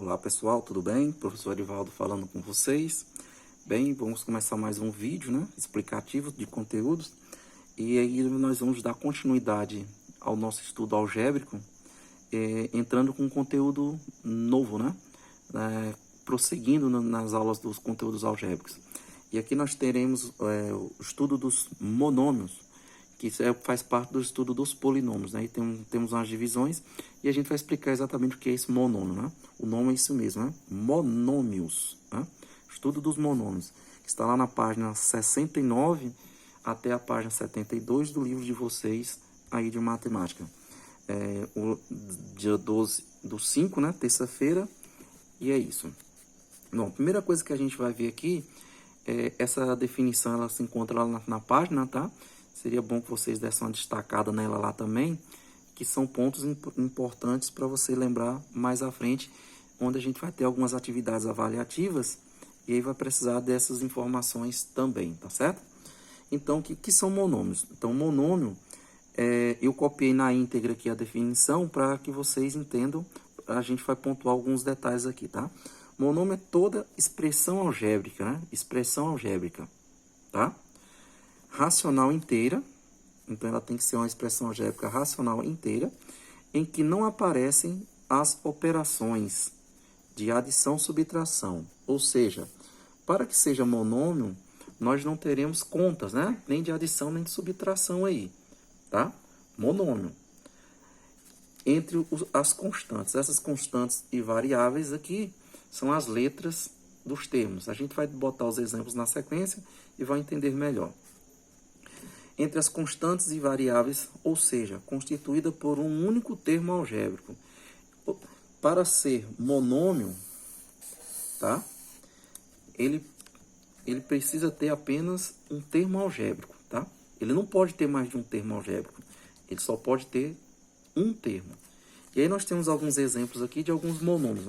Olá pessoal, tudo bem? Professor Arivaldo falando com vocês. Bem, vamos começar mais um vídeo, explicativo de conteúdos. E aí nós vamos dar continuidade ao nosso estudo algébrico, entrando com um conteúdo novo, prosseguindo nas aulas dos conteúdos algébricos. E aqui nós teremos o estudo dos monômios, que faz parte do estudo dos polinômios, E temos umas divisões e a gente vai explicar exatamente o que é esse monômio, O nome é isso mesmo, Monômios, Estudo dos monômios, que está lá na página 69 até a página 72 do livro de vocês aí de matemática. O dia 12 do 5, terça-feira, e é isso. Bom, a primeira coisa que a gente vai ver aqui, essa definição ela se encontra lá na página, tá? Seria bom que vocês dessem uma destacada nela lá também, que são pontos importantes para você lembrar mais à frente, onde a gente vai ter algumas atividades avaliativas e aí vai precisar dessas informações também, tá certo? Então, o que são monômios? Então, monômio, eu copiei na íntegra aqui a definição para que vocês entendam, a gente vai pontuar alguns detalhes aqui, tá? Monômio é toda expressão algébrica, Expressão algébrica, tá? Racional inteira, então ela tem que ser uma expressão algébrica racional inteira, em que não aparecem as operações de adição e subtração. Ou seja, para que seja monômio, nós não teremos contas, nem de adição nem de subtração aí, tá? Monômio. Entre as constantes, essas constantes e variáveis aqui são as letras dos termos. A gente vai botar os exemplos na sequência e vai entender melhor. Entre as constantes e variáveis, ou seja, constituída por um único termo algébrico. Para ser monômio, tá? Ele precisa ter apenas um termo algébrico, tá? Ele não pode ter mais de um termo algébrico. Ele só pode ter um termo. E aí nós temos alguns exemplos aqui de alguns monômios,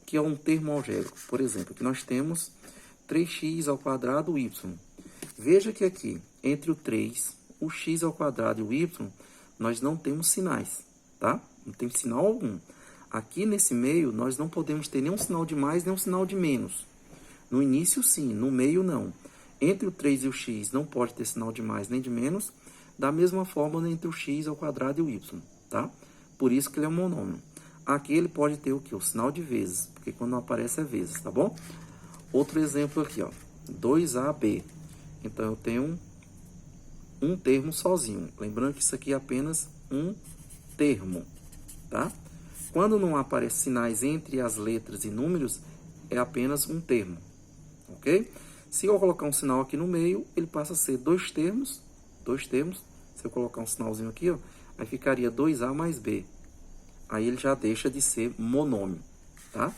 que é um termo algébrico. Por exemplo, aqui nós temos 3x ao quadrado y. Veja que aqui, entre o 3, o x ao quadrado e o y, nós não temos sinais, tá? Não tem sinal algum. Aqui nesse meio, nós não podemos ter nenhum sinal de mais, nem um sinal de menos. No início, sim. No meio, não. Entre o 3 e o x, não pode ter sinal de mais nem de menos. Da mesma forma, entre o x ao quadrado e o y, tá? Por isso que ele é um monômio. Aqui ele pode ter o quê? O sinal de vezes, porque quando não aparece é vezes, tá bom? Outro exemplo aqui, 2AB. Então, eu tenho um termo sozinho. Lembrando que isso aqui é apenas um termo, tá? Quando não aparecem sinais entre as letras e números, é apenas um termo, ok? Se eu colocar um sinal aqui no meio, ele passa a ser dois termos. Se eu colocar um sinalzinho aqui, aí ficaria 2A mais B. Aí ele já deixa de ser monômio, tá?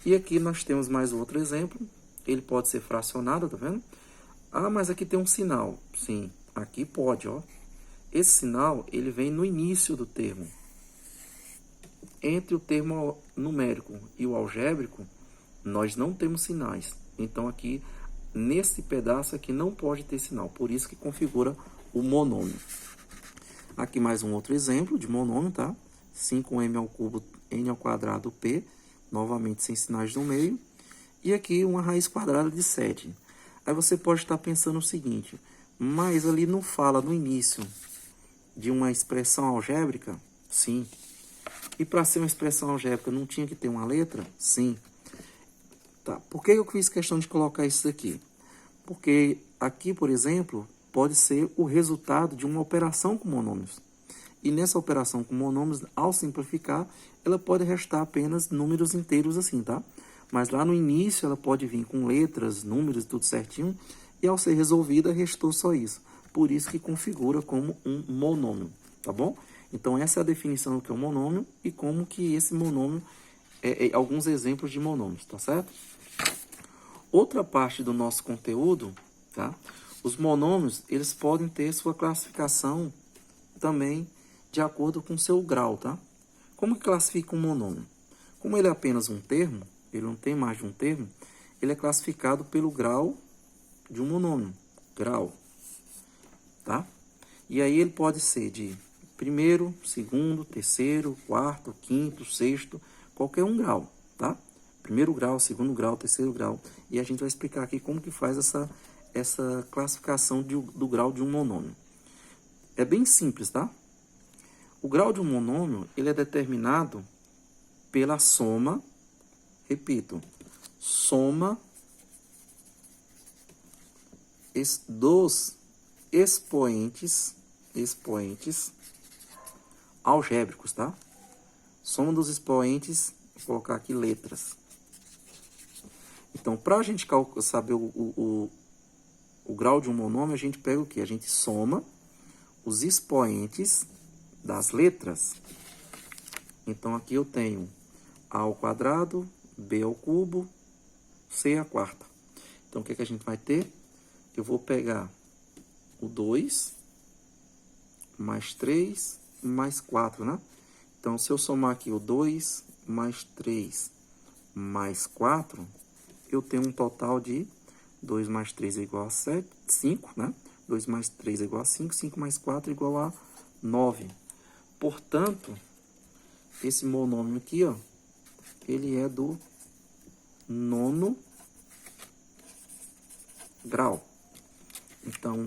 E aqui nós temos mais outro exemplo. Ele pode ser fracionado, tá vendo? Ah, mas aqui tem um sinal. Sim, aqui pode, Esse sinal, ele vem no início do termo. Entre o termo numérico e o algébrico, nós não temos sinais. Então, aqui, nesse pedaço aqui, não pode ter sinal. Por isso que configura o monômio. Aqui mais um outro exemplo de monômio, tá? 5m ao cubo, n ao quadrado, p. Novamente, sem sinais no meio. E aqui, uma raiz quadrada de 7. Aí você pode estar pensando o seguinte, mas ali não fala no início de uma expressão algébrica? Sim. E para ser uma expressão algébrica não tinha que ter uma letra? Sim. Tá. Por que eu fiz questão de colocar isso aqui? Porque aqui, por exemplo, pode ser o resultado de uma operação com monômios. E nessa operação com monômios, ao simplificar, ela pode restar apenas números inteiros assim, tá? Mas lá no início ela pode vir com letras, números, tudo certinho. E ao ser resolvida, restou só isso. Por isso que configura como um monômio, tá bom? Então essa é a definição do que é um monômio e como que esse monômio alguns exemplos de monômios, tá certo? Outra parte do nosso conteúdo, tá? Os monômios, eles podem ter sua classificação também de acordo com seu grau, tá? Como que classifica um monômio? Como ele é apenas um termo, ele não tem mais de um termo, ele é classificado pelo grau de um monômio, grau, tá? E aí ele pode ser de primeiro, segundo, terceiro, quarto, quinto, sexto, qualquer um grau, tá? Primeiro grau, segundo grau, terceiro grau. E a gente vai explicar aqui como que faz essa classificação do grau de um monômio. É bem simples, tá? O grau de um monômio, ele é determinado pela soma, repito, soma dos expoentes algébricos, tá? Soma dos expoentes, vou colocar aqui letras. Então, para a gente saber o grau de um monômio, a gente pega o quê? A gente soma os expoentes das letras. Então, aqui eu tenho A ao quadrado, B ao cubo, C à quarta. Então, o que é que a gente vai ter? Eu vou pegar o 2, mais 3, mais 4, né? Então, se eu somar aqui o 2, mais 3, mais 4, eu tenho um total de 2 mais 3 é igual a 7, 5, né? 2 mais 3 é igual a 5, 5 mais 4 é igual a 9. Portanto, esse monômio aqui, ó, ele é do nono grau. Então,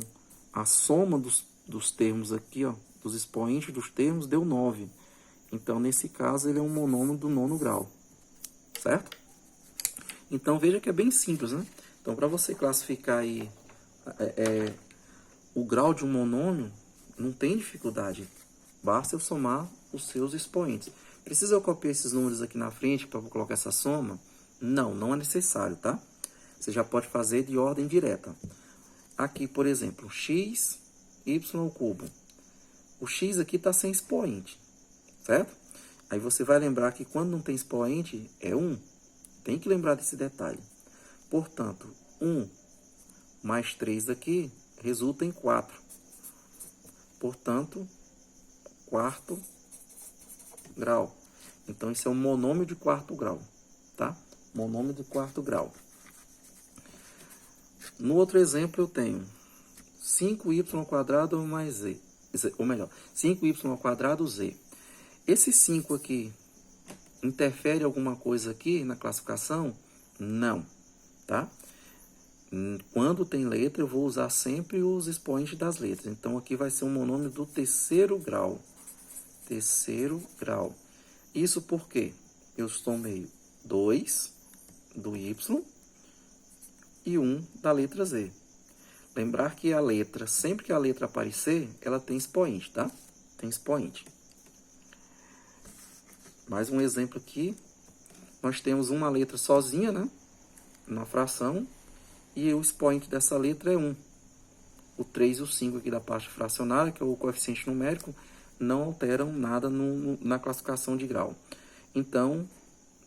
a soma dos termos aqui, ó, dos expoentes dos termos, deu 9. Então, nesse caso, ele é um monômio do nono grau, certo? Então, veja que é bem simples, né? Então, para você classificar aí o grau de um monômio, não tem dificuldade. Basta eu somar os seus expoentes. Precisa eu copiar esses números aqui na frente para colocar essa soma? Não, não é necessário, tá? Você já pode fazer de ordem direta. Aqui, por exemplo, x, y ao cubo. O x aqui está sem expoente, certo? Aí você vai lembrar que quando não tem expoente, é 1. Tem que lembrar desse detalhe. Portanto, 1 mais 3 aqui resulta em 4. Portanto, quarto grau. Então, isso é um monômio de quarto grau, tá? Monômio de quarto grau. No outro exemplo, eu tenho 5y² mais z. Ou melhor, 5y² z. Esse 5 aqui interfere alguma coisa aqui na classificação? Não, tá? Quando tem letra, eu vou usar sempre os expoentes das letras. Então, aqui vai ser um monômio do terceiro grau. Terceiro grau. Isso porque eu somei 2 do y e 1 da letra z. Lembrar que a letra, sempre que a letra aparecer, ela tem expoente, tá? Tem expoente. Mais um exemplo aqui. Nós temos uma letra sozinha, né? Na fração. E o expoente dessa letra é 1. O 3 e o 5 aqui da parte fracionária, que é o coeficiente numérico, não alteram nada na classificação de grau. Então,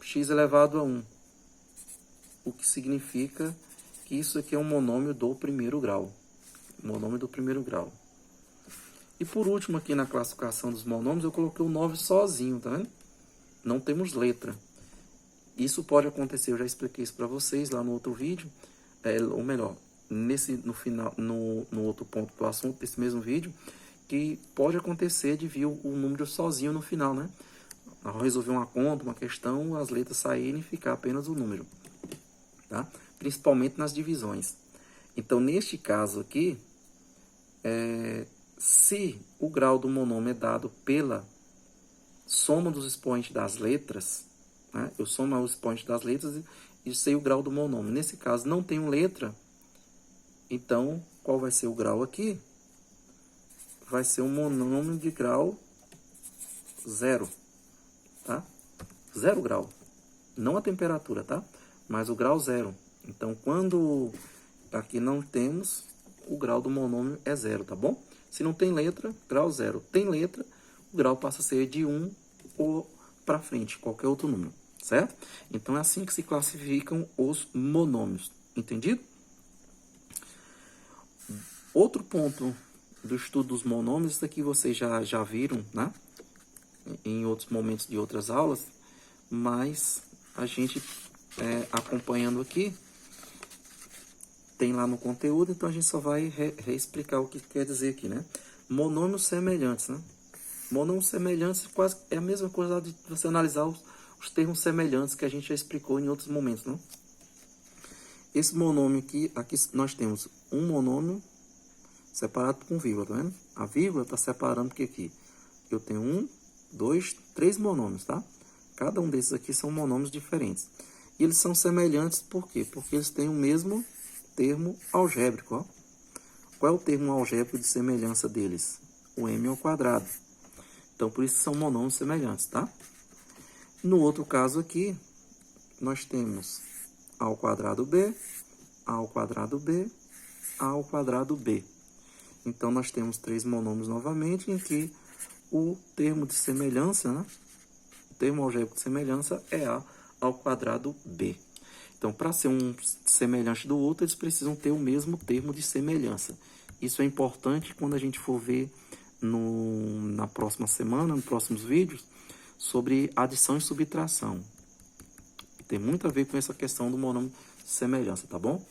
x elevado a 1. O que significa que isso aqui é um monômio do primeiro grau. Monômio do primeiro grau. E por último, aqui na classificação dos monômios, eu coloquei o 9 sozinho, tá vendo? Não temos letra. Isso pode acontecer, eu já expliquei isso para vocês lá no outro vídeo. Ou melhor, no outro ponto do assunto desse mesmo vídeo, que pode acontecer de vir o número sozinho no final, né? Ao resolver uma conta, uma questão, as letras saírem e ficar apenas o número, tá? Principalmente nas divisões. Então, neste caso aqui, se o grau do monômio é dado pela soma dos expoentes das letras, né? Eu somo os expoentes das letras e sei o grau do monômio. Nesse caso, não tenho letra, então, qual vai ser o grau aqui? Vai ser um monômio de grau 0, tá? 0 grau. Não a temperatura, tá? Mas o grau 0. Então, quando aqui não temos, o grau do monômio é 0, tá bom? Se não tem letra, grau 0. Tem letra, o grau passa a ser de 1 ou para frente, qualquer outro número, certo? Então, é assim que se classificam os monômios, entendido? Outro ponto do estudo dos monômios, isso aqui vocês já viram, né? Em outros momentos de outras aulas, mas a gente acompanhando aqui, tem lá no conteúdo, então a gente só vai reexplicar o que quer dizer aqui, né? Monômios semelhantes, né? Monômios semelhantes quase é a mesma coisa de você analisar os os termos semelhantes que a gente já explicou em outros momentos, né? Esse monômio aqui nós temos um monômio separado com vírgula, tá vendo? A vírgula está separando porque aqui eu tenho 1, 2, 3 monômios, tá? Cada um desses aqui são monômios diferentes. E eles são semelhantes por quê? Porque eles têm o mesmo termo algébrico, ó. Qual é o termo algébrico de semelhança deles? O m ao quadrado. Então, por isso são monômios semelhantes, tá? No outro caso aqui, nós temos a ao quadrado b, a ao quadrado b, a ao quadrado b. Então, nós temos 3 monômios novamente, em que o termo de semelhança, né? O termo algébrico de semelhança é a ao quadrado b. Então, para ser um semelhante do outro, eles precisam ter o mesmo termo de semelhança. Isso é importante quando a gente for ver na próxima semana, nos próximos vídeos, sobre adição e subtração. Tem muito a ver com essa questão do monômio de semelhança, tá bom?